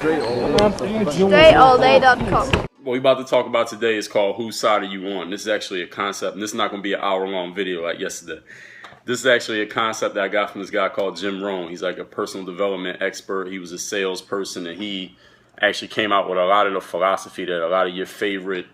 DreAllDay.com. What we're about to talk about today is called Whose Side Are You On? This is actually a concept, and this is not going to be an hour-long video like yesterday. This is actually a concept that I got from this guy called Jim Rohn. He's like a personal development expert. He was a salesperson, and he actually came out with a lot of the philosophy that a lot of your favorite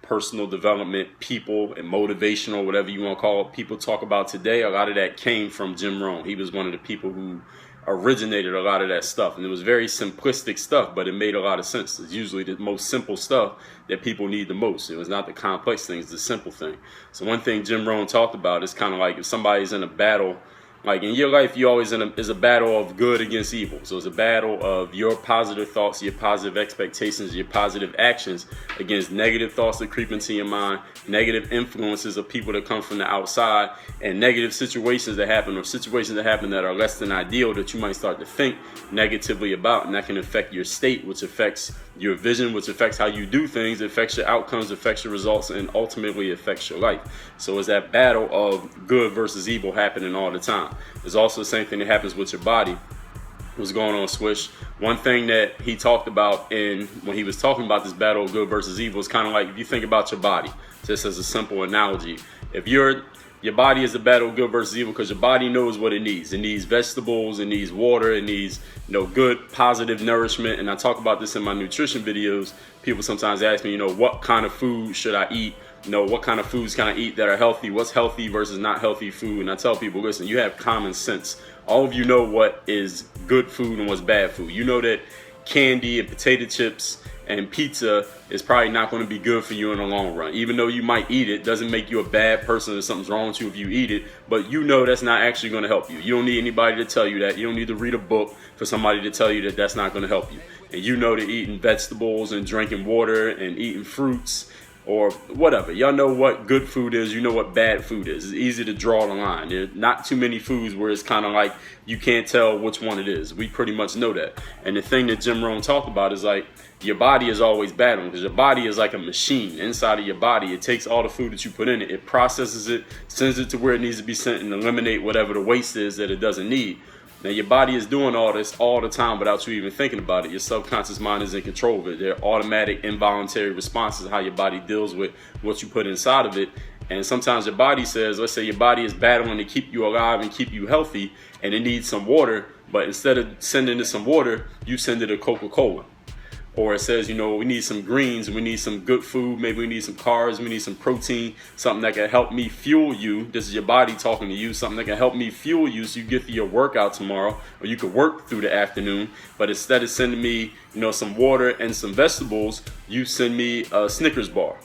personal development people and motivational, whatever you want to call it, people talk about today. A lot of that came from Jim Rohn. He was one of the people who originated a lot of that stuff, and it was very simplistic stuff, but it made a lot of sense. It's usually the most simple stuff that people need the most. It was not the complex things, the simple thing. So one thing Jim Rohn talked about is kind of like if somebody's in a battle, like in your life, you always is a battle of good against evil. So it's a battle of your positive thoughts, your positive expectations, your positive actions against negative thoughts that creep into your mind, negative influences of people that come from the outside, and negative situations that happen, or situations that happen that are less than ideal that you might start to think negatively about, and that can affect your state, which affects your vision, which affects how you do things, affects your outcomes, affects your results, and ultimately affects your life. So it's that battle of good versus evil happening all the time. There's also the same thing that happens with your body. What's going on, Swish? One thing that he talked about when he was talking about this battle of good versus evil is kind of like if you think about your body, just as a simple analogy. If your body is a battle of good versus evil, because your body knows what it needs. It needs vegetables, it needs water, it needs good positive nourishment. And I talk about this in my nutrition videos. People sometimes ask me, what kind of food should I eat? What kind of foods can I eat that are healthy? What's healthy versus not healthy food? And I tell people, listen, you have common sense. All of you know what is good food and what's bad food. You know that candy and potato chips and pizza is probably not going to be good for you in the long run. Even though you might eat it, doesn't make you a bad person or something's wrong with you if you eat it, but you know that's not actually going to help you. You don't need anybody to tell you that. You don't need to read a book for somebody to tell you that that's not going to help you. And you know that eating vegetables and drinking water and eating fruits or whatever, y'all know what good food is, you know what bad food is. It's easy to draw the line. There's not too many foods where it's kind of like you can't tell which one it is. We pretty much know that. And the thing that Jim Rohn talked about is like your body is always battling, because your body is like a machine. Inside of your body, it takes all the food that you put in it, it processes it, sends it to where it needs to be sent, and eliminate whatever the waste is that it doesn't need. Now, your body is doing all this all the time without you even thinking about it. Your subconscious mind is in control of it. They're automatic, involuntary responses to how your body deals with what you put inside of it. And sometimes your body says, let's say your body is battling to keep you alive and keep you healthy, and it needs some water, but instead of sending it some water, you send it a Coca-Cola. Or it says, we need some greens, we need some good food, maybe we need some carbs, we need some protein, something that can help me fuel you. This is your body talking to you, something that can help me fuel you so you get through your workout tomorrow, or you could work through the afternoon. But instead of sending me, some water and some vegetables, you send me a Snickers bar.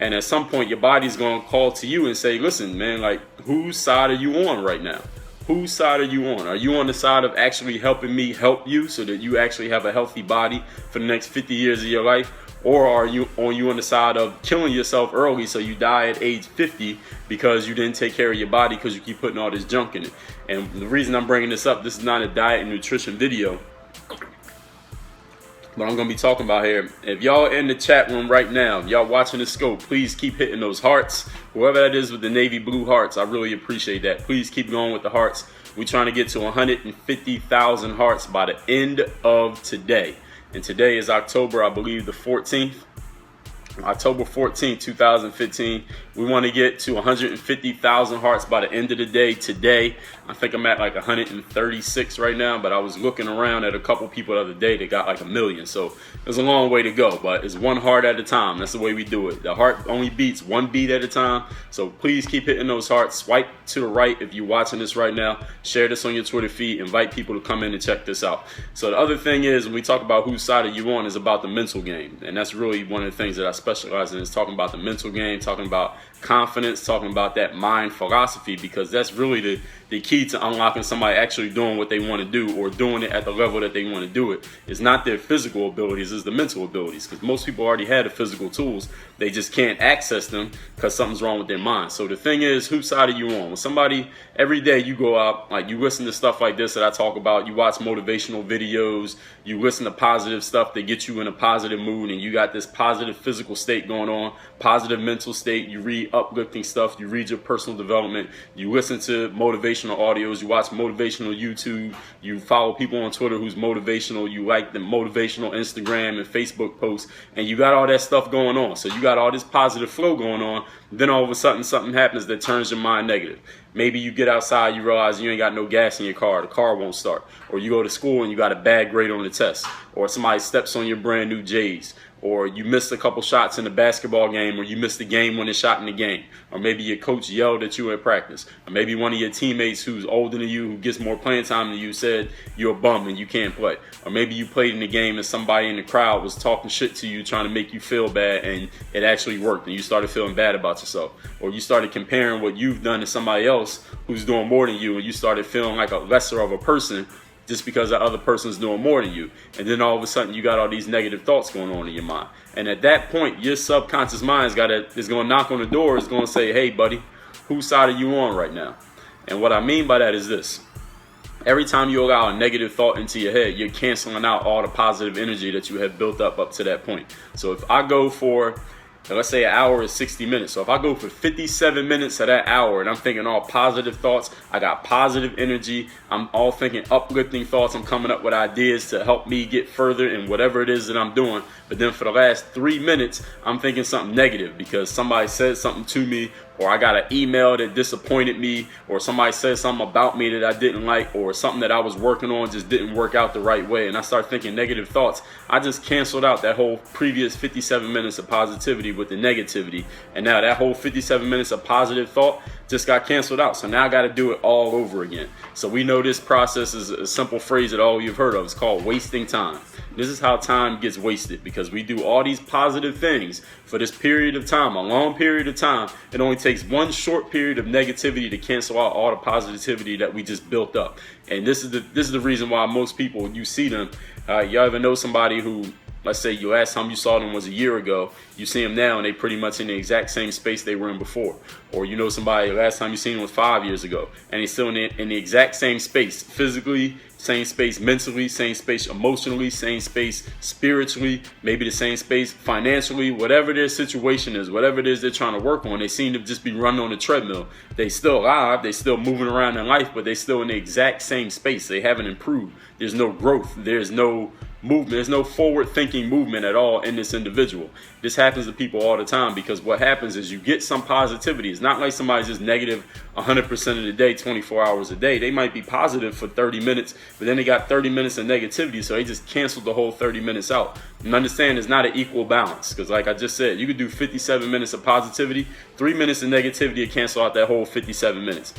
And at some point, your body's going to call to you and say, listen, man, like, whose side are you on right now? Whose side are you on? Are you on the side of actually helping me help you so that you actually have a healthy body for the next 50 years of your life? Or are you on the side of killing yourself early so you die at age 50 because you didn't take care of your body because you keep putting all this junk in it? And the reason I'm bringing this up, this is not a diet and nutrition video, but I'm going to be talking about here. If y'all in the chat room right now, y'all watching the scope, please keep hitting those hearts. Whoever that is with the navy blue hearts, I really appreciate that. Please keep going with the hearts. We're trying to get to 150,000 hearts by the end of today. And today is October, I believe, the 14th. October 14th, 2015. We want to get to 150,000 hearts by the end of the day today. I think I'm at like 136 right now, but I was looking around at a couple people the other day that got like 1 million. So there's a long way to go, but it's one heart at a time. That's the way we do it. The heart only beats one beat at a time. So please keep hitting those hearts. Swipe to the right if you're watching this right now. Share this on your Twitter feed. Invite people to come in and check this out. So the other thing is, when we talk about whose side are you on, is about the mental game. And that's really one of the things that I specialize in, is talking about the mental game, talking about confidence, talking about that mind philosophy, because that's really the key to unlocking somebody actually doing what they want to do, or doing it at the level that they want to do it. It's not their physical abilities, it's the mental abilities, because most people already have the physical tools. They just can't access them because something's wrong with their mind. So the thing is, whose side are you on? When somebody, every day you go out, like you listen to stuff like this that I talk about, you watch motivational videos, you listen to positive stuff that gets you in a positive mood, and you got this positive physical state going on, positive mental state, you read uplifting stuff, you read your personal development, you listen to motivational motivational audios, you watch motivational YouTube, you follow people on Twitter who's motivational, you like the motivational Instagram and Facebook posts, and you got all that stuff going on. So you got all this positive flow going on. Then all of a sudden something happens that turns your mind negative. Maybe you get outside, you realize you ain't got no gas in your car, the car won't start. Or you go to school and you got a bad grade on the test. Or somebody steps on your brand new J's. Or you missed a couple shots in the basketball game, or you missed the game-winning shot in the game. Or maybe your coach yelled at you at practice. Or maybe one of your teammates who's older than you, who gets more playing time than you, said you're a bum and you can't play. Or maybe you played in the game and somebody in the crowd was talking shit to you, trying to make you feel bad, and it actually worked and you started feeling bad about yourself. Or you started comparing what you've done to somebody else who's doing more than you, and you started feeling like a lesser of a person just because that other person's doing more than you. And then all of a sudden you got all these negative thoughts going on in your mind. And at that point, your subconscious mind is going to knock on the door, is going to say, hey, buddy, whose side are you on right now? And what I mean by that is this. Every time you allow a negative thought into your head, you're canceling out all the positive energy that you have built up to that point. So if I go for, let's say, an hour is 60 minutes. So if I go for 57 minutes of that hour and I'm thinking all positive thoughts, I got positive energy, I'm all thinking uplifting thoughts, I'm coming up with ideas to help me get further in whatever it is that I'm doing. But then for the last 3 minutes, I'm thinking something negative because somebody said something to me, or I got an email that disappointed me, or somebody said something about me that I didn't like, or something that I was working on just didn't work out the right way, and I start thinking negative thoughts. I just canceled out that whole previous 57 minutes of positivity with the negativity, and now that whole 57 minutes of positive thought just got canceled out. So now I got to do it all over again. So we know this process is a simple phrase that all you've heard of. It's called wasting time. This is how time gets wasted, because we do all these positive things for this period of time, a long period of time. It only takes one short period of negativity to cancel out all the positivity that we just built up. And this is the reason why most people, you see them, you ever know somebody who, let's say you last time you saw them was a year ago, you see them now and they pretty much in the exact same space they were in before. Or you know somebody last time you seen them was 5 years ago and they're still in the exact same space, physically, same space mentally, same space emotionally, same space spiritually, maybe the same space financially, whatever their situation is, whatever it is they're trying to work on. They seem to just be running on the treadmill. They still alive, they still moving around in life, but they still in the exact same space. They haven't improved. There's no growth. There's no movement. There's no forward thinking movement at all in this individual. This happens to people all the time, because what happens is you get some positivity. It's not like somebody's just negative 100% of the day, 24 hours a day. They might be positive for 30 minutes, but then they got 30 minutes of negativity, so they just canceled the whole 30 minutes out. And understand it's not an equal balance, because like I just said, you could do 57 minutes of positivity, 3 minutes of negativity to cancel out that whole 57 minutes.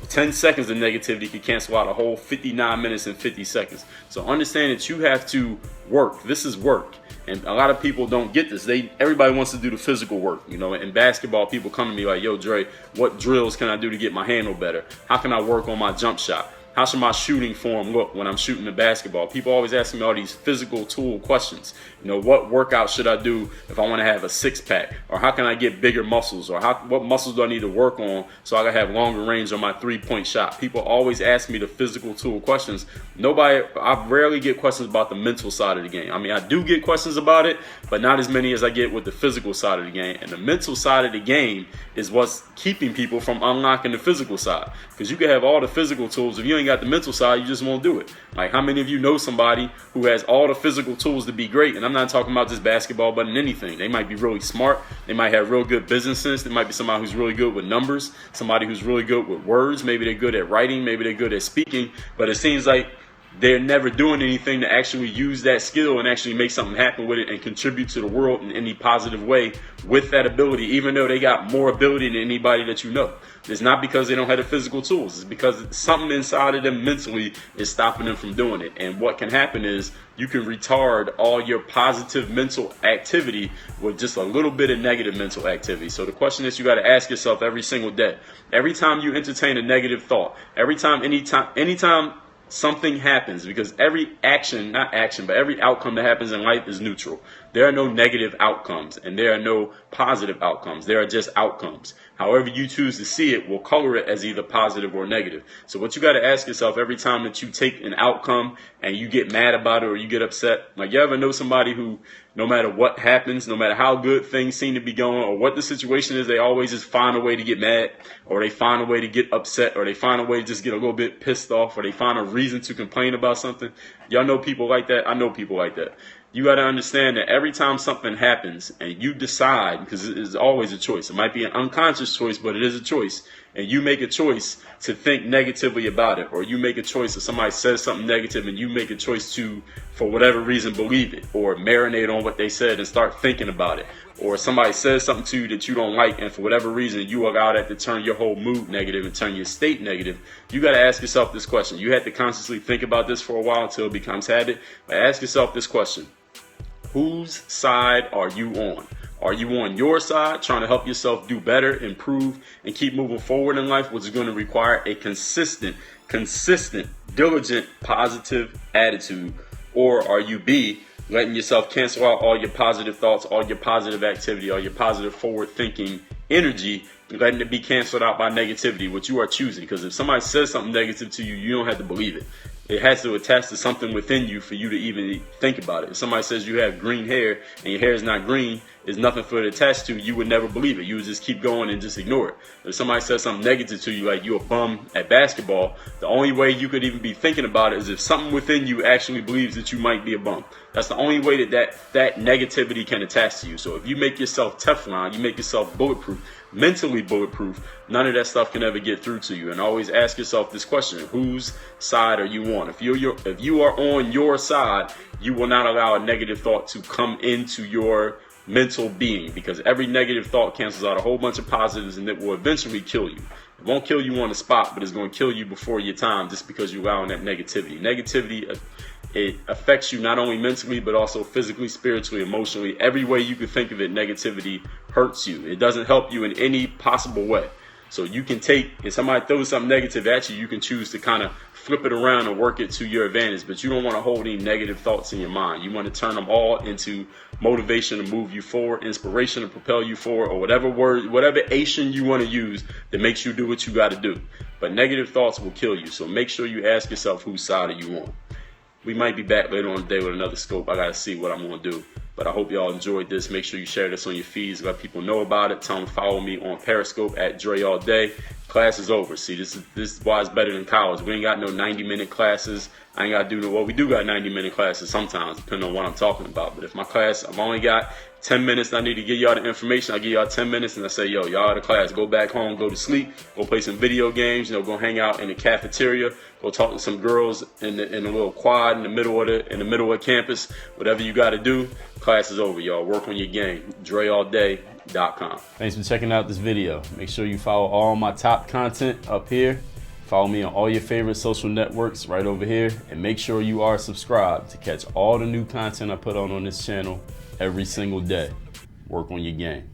10 seconds of negativity can cancel out a whole 59 minutes and 50 seconds. So understand that you have to work. This is work. And a lot of people don't get this. Everybody wants to do the physical work. You know, in basketball, people come to me like, yo, Dre, what drills can I do to get my handle better? How can I work on my jump shot? How should my shooting form look when I'm shooting the basketball? People always ask me all these physical tool questions. You know, what workout should I do if I want to have a six-pack? Or how can I get bigger muscles? Or what muscles do I need to work on so I can have longer range on my three-point shot? People always ask me the physical tool questions. I rarely get questions about the mental side of the game. I mean, I do get questions about it, but not as many as I get with the physical side of the game. And the mental side of the game is what's keeping people from unlocking the physical side. Because you can have all the physical tools. If you ain't got the mental side, you just won't do it. Like, how many of you know somebody who has all the physical tools to be great? And I'm not talking about just basketball, but in anything. They might be really smart. They might have real good business sense. They might be somebody who's really good with numbers, somebody who's really good with words. Maybe they're good at writing. Maybe they're good at speaking. But it seems like they're never doing anything to actually use that skill and actually make something happen with it and contribute to the world in any positive way with that ability, even though they got more ability than anybody that you know. It's not because they don't have the physical tools. It's because something inside of them mentally is stopping them from doing it. And what can happen is you can retard all your positive mental activity with just a little bit of negative mental activity. So the question is, you got to ask yourself every single day, every time you entertain a negative thought, anytime something happens, because every action, not action, but every outcome that happens in life is neutral. There are no negative outcomes and there are no positive outcomes. There are just outcomes. However you choose to see it will color it as either positive or negative. So what you got to ask yourself every time that you take an outcome and you get mad about it or you get upset, like you ever know somebody who no matter what happens, no matter how good things seem to be going or what the situation is, they always just find a way to get mad or they find a way to get upset or they find a way to just get a little bit pissed off or they find a reason to complain about something. Y'all know people like that? I know people like that. You got to understand that every time something happens and you decide, because it's always a choice. It might be an unconscious choice, but it is a choice. And you make a choice to think negatively about it, or you make a choice if somebody says something negative and you make a choice to, for whatever reason, believe it or marinate on what they said and start thinking about it. Or somebody says something to you that you don't like and for whatever reason you allow that to turn your whole mood negative and turn your state negative. You got to ask yourself this question. You have to consciously think about this for a while until it becomes habit. But ask yourself this question. Whose side are you on? Are you on your side, trying to help yourself do better, improve, and keep moving forward in life, which is going to require a consistent, diligent, positive attitude? Or are you B, letting yourself cancel out all your positive thoughts, all your positive activity, all your positive forward-thinking energy, letting it be canceled out by negativity, which you are choosing? Because if somebody says something negative to you, you don't have to believe it. It has to attach to something within you for you to even think about it. If somebody says you have green hair and your hair is not green, there's nothing for it attached to, you would never believe it. You would just keep going and just ignore it. If somebody says something negative to you, like you're a bum at basketball, the only way you could even be thinking about it is if something within you actually believes that you might be a bum. That's the only way that negativity can attach to you. So if you make yourself Teflon, you make yourself bulletproof, mentally bulletproof, none of that stuff can ever get through to you. And always ask yourself this question: whose side are you on? If you are on your side, you will not allow a negative thought to come into your mental being, because every negative thought cancels out a whole bunch of positives and it will eventually kill you. It won't kill you on the spot, but it's going to kill you before your time just because you're allowing that negativity. Negativity, it affects you not only mentally, but also physically, spiritually, emotionally. Every way you can think of it, negativity hurts you. It doesn't help you in any possible way. So you can take, if somebody throws something negative at you, you can choose to kind of flip it around and work it to your advantage. But you don't want to hold any negative thoughts in your mind. You want to turn them all into motivation to move you forward, inspiration to propel you forward, or whatever Asian you want to use that makes you do what you got to do. But negative thoughts will kill you. So make sure you ask yourself, whose side are you on? We might be back later on today with another scope. I got to see what I'm going to do. But I hope y'all enjoyed this. Make sure you share this on your feeds. Let people know about it. Tell them to follow me on Periscope at DreAllDay. Class is over. See, this is why it's better than college. We ain't got no 90-minute classes. I ain't got to do no, well, we do got 90-minute classes sometimes, depending on what I'm talking about. But if my class, I've only got 10 minutes, I need to give y'all the information. I give y'all 10 minutes and I say, yo, y'all out of class, go back home, go to sleep, go play some video games, go hang out in the cafeteria, go talk to some girls in a little quad in the middle of campus. Whatever you got to do, class is over, y'all. Work on your game. DreAllDay.com. Thanks for checking out this video. Make sure you follow all my top content up here. Follow me on all your favorite social networks right over here, and make sure you are subscribed to catch all the new content I put on this channel every single day. Work on your game.